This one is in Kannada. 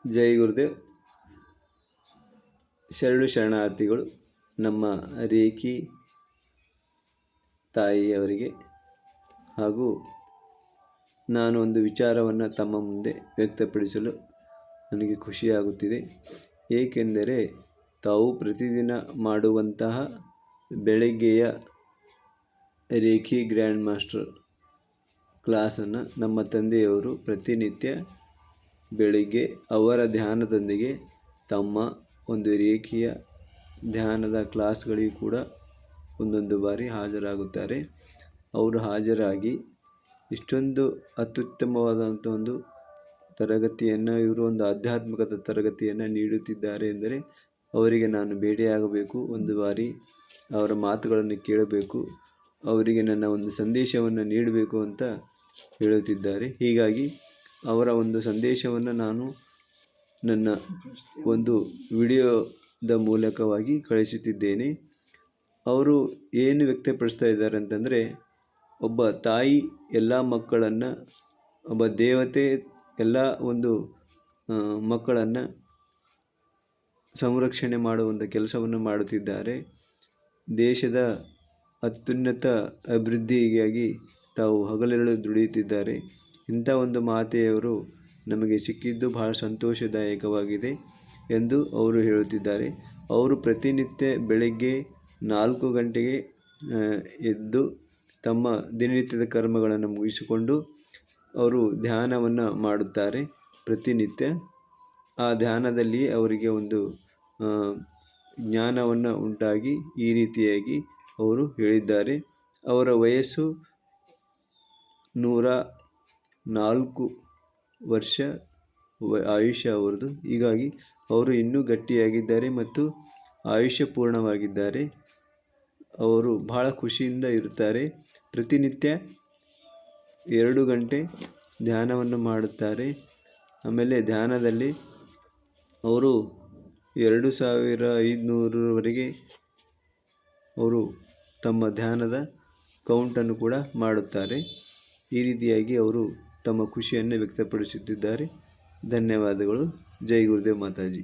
ಜೈ ಗುರುದೇವ್. ಶರಣಾರ್ಥಿಗಳು. ನಮ್ಮ ರೇಖಿ ತಾಯಿಯವರಿಗೆ ಹಾಗೂ ನಾನು ಒಂದು ವಿಚಾರವನ್ನು ತಮ್ಮ ಮುಂದೆ ವ್ಯಕ್ತಪಡಿಸಲು ನನಗೆ ಖುಷಿಯಾಗುತ್ತಿದೆ. ಏಕೆಂದರೆ ತಾವು ಪ್ರತಿದಿನ ಮಾಡುವಂತಹ ಬೆಳಗ್ಗೆಯ ರೇಖಿ ಗ್ರ್ಯಾಂಡ್ ಮಾಸ್ಟರ್ ಕ್ಲಾಸನ್ನು ನಮ್ಮ ತಂದೆಯವರು ಪ್ರತಿನಿತ್ಯ ಬೆಳಿಗ್ಗೆ ಅವರ ಧ್ಯಾನದೊಂದಿಗೆ ತಮ್ಮ ಒಂದು ರೇಖಿಯ ಧ್ಯಾನದ ಕ್ಲಾಸ್ಗಳಿಗೂ ಕೂಡ ಒಂದೊಂದು ಬಾರಿ ಹಾಜರಾಗುತ್ತಾರೆ. ಅವರು ಹಾಜರಾಗಿ ಇಷ್ಟೊಂದು ಅತ್ಯುತ್ತಮವಾದಂಥ ಒಂದು ತರಗತಿಯನ್ನು, ಇವರು ಒಂದು ಆಧ್ಯಾತ್ಮಿಕದ ತರಗತಿಯನ್ನು ನೀಡುತ್ತಿದ್ದಾರೆ ಎಂದರೆ ಅವರಿಗೆ ನಾನು ಭೇಟಿಯಾಗಬೇಕು, ಒಂದು ಬಾರಿ ಅವರ ಮಾತುಗಳನ್ನು ಕೇಳಬೇಕು, ಅವರಿಗೆ ನನ್ನ ಒಂದು ಸಂದೇಶವನ್ನು ನೀಡಬೇಕು ಅಂತ ಹೇಳುತ್ತಿದ್ದಾರೆ. ಹೀಗಾಗಿ ಅವರ ಒಂದು ಸಂದೇಶವನ್ನು ನಾನು ನನ್ನ ಒಂದು ವಿಡಿಯೋದ ಮೂಲಕವಾಗಿ ಕಳಿಸುತ್ತಿದ್ದೇನೆ. ಅವರು ಏನು ವ್ಯಕ್ತಪಡಿಸ್ತಾ ಇದ್ದಾರೆ ಅಂತಂದರೆ, ಒಬ್ಬ ತಾಯಿ ಎಲ್ಲ ಮಕ್ಕಳನ್ನು, ಒಬ್ಬ ದೇವತೆ ಎಲ್ಲ ಒಂದು ಮಕ್ಕಳನ್ನು ಸಂರಕ್ಷಣೆ ಮಾಡುವಂಥ ಕೆಲಸವನ್ನು ಮಾಡುತ್ತಿದ್ದಾರೆ. ದೇಶದ ಅತ್ಯುನ್ನತ ಅಭಿವೃದ್ಧಿಗಾಗಿ ತಾವು ಹಗಲಿರುಳು ದುಡಿಯುತ್ತಿದ್ದಾರೆ. ಇಂಥ ಒಂದು ಮಾತೆಯವರು ನಮಗೆ ಸಿಕ್ಕಿದ್ದು ಬಹಳ ಸಂತೋಷದಾಯಕವಾಗಿದೆ ಎಂದು ಅವರು ಹೇಳುತ್ತಿದ್ದಾರೆ. ಅವರು ಪ್ರತಿನಿತ್ಯ ಬೆಳಗ್ಗೆ 4 ಗಂಟೆಗೆ ಎದ್ದು ತಮ್ಮ ದಿನನಿತ್ಯದ ಕರ್ಮಗಳನ್ನು ಮುಗಿಸಿಕೊಂಡು ಅವರು ಧ್ಯಾನವನ್ನು ಮಾಡುತ್ತಾರೆ ಪ್ರತಿನಿತ್ಯ. ಆ ಧ್ಯಾನದಲ್ಲಿ ಅವರಿಗೆ ಒಂದು ಜ್ಞಾನವನ್ನು ಉಂಟಾಗಿ ಈ ರೀತಿಯಾಗಿ ಅವರು ಹೇಳಿದ್ದಾರೆ. ಅವರ ವಯಸ್ಸು 104 ವರ್ಷ ಆಯುಷ್ಯ ಅವರದು. ಹೀಗಾಗಿ ಅವರು ಇನ್ನೂ ಗಟ್ಟಿಯಾಗಿದ್ದಾರೆ ಮತ್ತು ಆಯುಷ್ಯ ಪೂರ್ಣವಾಗಿದ್ದಾರೆ. ಅವರು ಬಹಳ ಖುಷಿಯಿಂದ ಇರುತ್ತಾರೆ. ಪ್ರತಿನಿತ್ಯ 2 ಗಂಟೆ ಧ್ಯಾನವನ್ನು ಮಾಡುತ್ತಾರೆ. ಆಮೇಲೆ ಧ್ಯಾನದಲ್ಲಿ ಅವರು 2500ವರೆಗೆ ಅವರು ತಮ್ಮ ಧ್ಯಾನದ ಕೌಂಟನ್ನು ಕೂಡ ಮಾಡುತ್ತಾರೆ. ಈ ರೀತಿಯಾಗಿ ಅವರು ತಮ್ಮ ಖುಷಿಯನ್ನು ವ್ಯಕ್ತಪಡಿಸುತ್ತಿದ್ದಾರೆ. ಧನ್ಯವಾದಗಳು. ಜೈ ಗುರುದೇವ್ ಮಾತಾಜಿ.